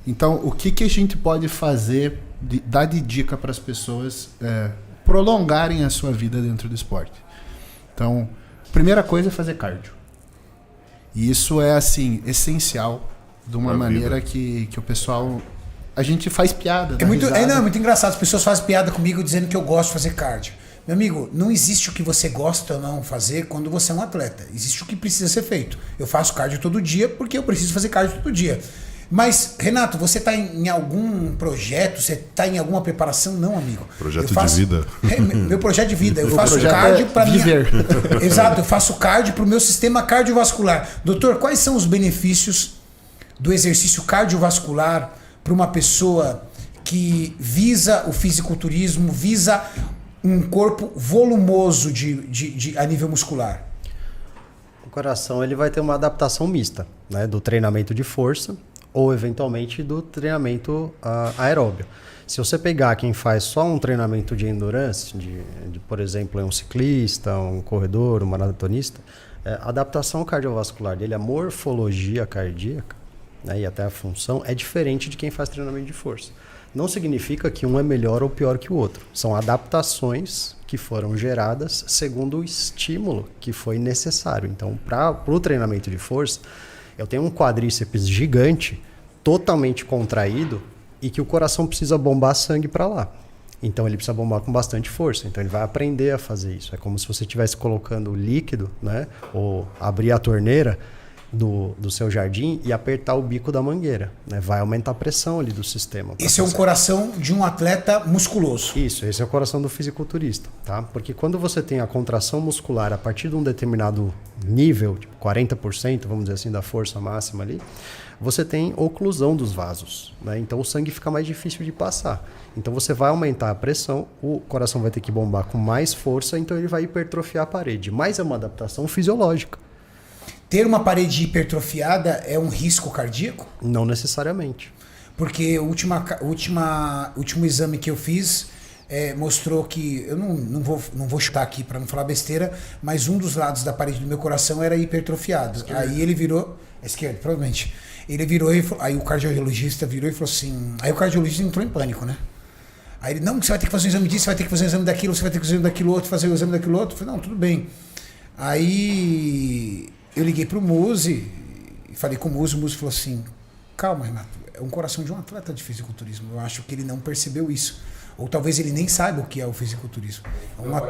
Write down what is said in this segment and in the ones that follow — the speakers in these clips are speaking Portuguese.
Então, o que a gente pode fazer, dar de dica para as pessoas prolongarem a sua vida dentro do esporte? Então, primeira coisa é fazer cardio. E isso é, assim, essencial de uma maneira que o pessoal... A gente faz piada. É muito engraçado. As pessoas fazem piada comigo dizendo que eu gosto de fazer cardio. Meu amigo, não existe o que você gosta ou não fazer quando você é um atleta. Existe o que precisa ser feito. Eu faço cardio todo dia porque eu preciso fazer cardio todo dia. Mas, Renato, você está em algum projeto? Você está em alguma preparação? Não, amigo. Projeto de vida. Meu projeto de vida. Eu faço cardio para viver. Exato, eu faço cardio para o meu sistema cardiovascular. Doutor, quais são os benefícios do exercício cardiovascular para uma pessoa que visa o fisiculturismo, visa um corpo volumoso a nível muscular? O coração ele vai ter uma adaptação mista, né, do treinamento de força ou eventualmente do treinamento aeróbio. Se você pegar quem faz só um treinamento de endurance, por exemplo, um ciclista, um corredor, um maratonista, a adaptação cardiovascular dele, a morfologia cardíaca, né, e até a função, é diferente de quem faz treinamento de força. Não significa que um é melhor ou pior que o outro. São adaptações que foram geradas segundo o estímulo que foi necessário. Então, para o treinamento de força, eu tenho um quadríceps gigante, totalmente contraído, e que o coração precisa bombar sangue para lá. Então, ele precisa bombar com bastante força. Então, ele vai aprender a fazer isso. É como se você estivesse colocando líquido, né, ou abrir a torneira do seu jardim e apertar o bico da mangueira, né? Vai aumentar a pressão ali do sistema. Esse é um coração de um atleta musculoso. Isso, esse é o coração do fisiculturista, tá? Porque quando você tem a contração muscular a partir de um determinado nível, tipo 40%, vamos dizer assim, da força máxima ali, você tem oclusão dos vasos, né? Então o sangue fica mais difícil de passar. Então você vai aumentar a pressão, o coração vai ter que bombar com mais força, então ele vai hipertrofiar a parede. Mas é uma adaptação fisiológica. Ter uma parede hipertrofiada é um risco cardíaco? Não necessariamente. Porque o último exame que eu fiz mostrou que, eu não vou chutar aqui para não falar besteira, mas um dos lados da parede do meu coração era hipertrofiado. Esquerda. Aí ele virou... Esquerda, provavelmente. Ele virou e falou, aí o cardiologista virou e falou assim... Aí o cardiologista entrou em pânico, né? Aí ele, não, você vai ter que fazer um exame disso, você vai ter que fazer um exame daquilo, você vai ter que fazer um exame daquilo outro, fazer o exame daquilo outro. Eu falei, não, tudo bem. Aí... Eu liguei pro Muzi e falei com o Muzi falou assim, calma, Renato, é um coração de um atleta de fisiculturismo. Eu acho que ele não percebeu isso. Ou talvez ele nem saiba o que é o fisiculturismo.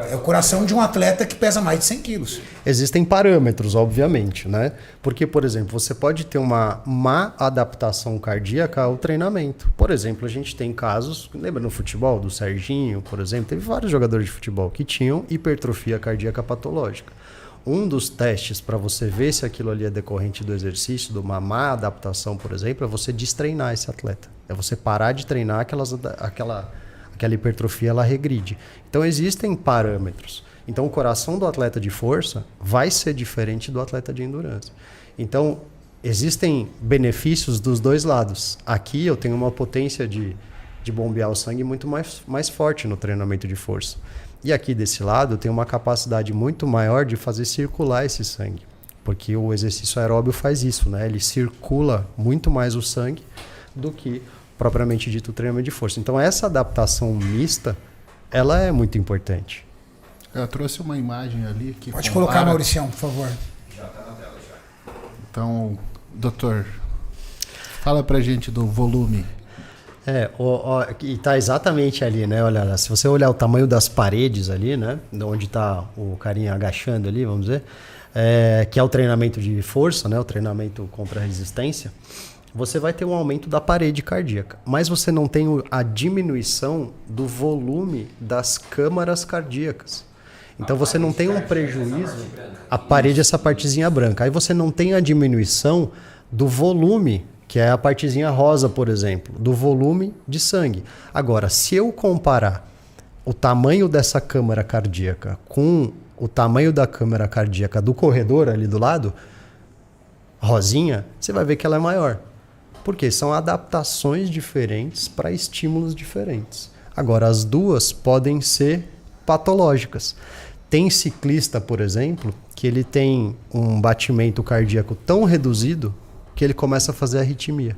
É o coração de um atleta que pesa mais de 100 quilos. Existem parâmetros, obviamente, né? Porque, por exemplo, você pode ter uma má adaptação cardíaca ao treinamento. Por exemplo, a gente tem casos, lembra no futebol, do Serginho, por exemplo, teve vários jogadores de futebol que tinham hipertrofia cardíaca patológica. Um dos testes para você ver se aquilo ali é decorrente do exercício, de uma má adaptação, por exemplo, é você destreinar esse atleta. É você parar de treinar, aquela hipertrofia ela regride. Então existem parâmetros. Então o coração do atleta de força vai ser diferente do atleta de endurance. Então existem benefícios dos dois lados. Aqui eu tenho uma potência de bombear o sangue muito mais forte no treinamento de força. E aqui desse lado eu tenho uma capacidade muito maior de fazer circular esse sangue. Porque o exercício aeróbio faz isso, né? Ele circula muito mais o sangue do que propriamente dito o treinamento de força. Então essa adaptação mista, ela é muito importante. Eu trouxe uma imagem ali que pode colocar, Mauricião, por favor. Já está na tela já. Então, doutor, fala pra gente do volume. E tá exatamente ali, né? Olha, se você olhar o tamanho das paredes ali, né? Onde tá o carinha agachando ali, vamos dizer, que é o treinamento de força, né? O treinamento contra a resistência, você vai ter um aumento da parede cardíaca, mas você não tem a diminuição do volume das câmaras cardíacas. Então você não tem um prejuízo. A parede é essa partezinha branca. Aí você não tem a diminuição do volume, que é a partezinha rosa, por exemplo, do volume de sangue. Agora, se eu comparar o tamanho dessa câmara cardíaca com o tamanho da câmara cardíaca do corredor ali do lado, rosinha, você vai ver que ela é maior. Porque são adaptações diferentes para estímulos diferentes. Agora, as duas podem ser patológicas. Tem ciclista, por exemplo, que ele tem um batimento cardíaco tão reduzido que ele começa a fazer arritmia.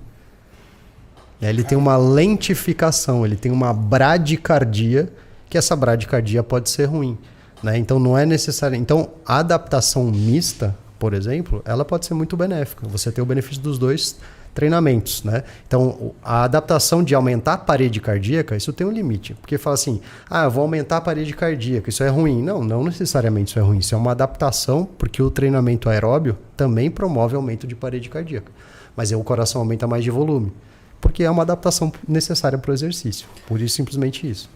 Ele tem uma lentificação, ele tem uma bradicardia, que essa bradicardia pode ser ruim. Né? Então não é necessário. Então a adaptação mista, por exemplo, ela pode ser muito benéfica. Você tem o benefício dos dois treinamentos. Né? Então a adaptação de aumentar a parede cardíaca, isso tem um limite. Porque fala assim, eu vou aumentar a parede cardíaca, isso é ruim. Não necessariamente isso é ruim. Isso é uma adaptação, porque o treinamento aeróbio também promove aumento de parede cardíaca. Mas o coração aumenta mais de volume. Porque é uma adaptação necessária para o exercício. Por isso, simplesmente isso.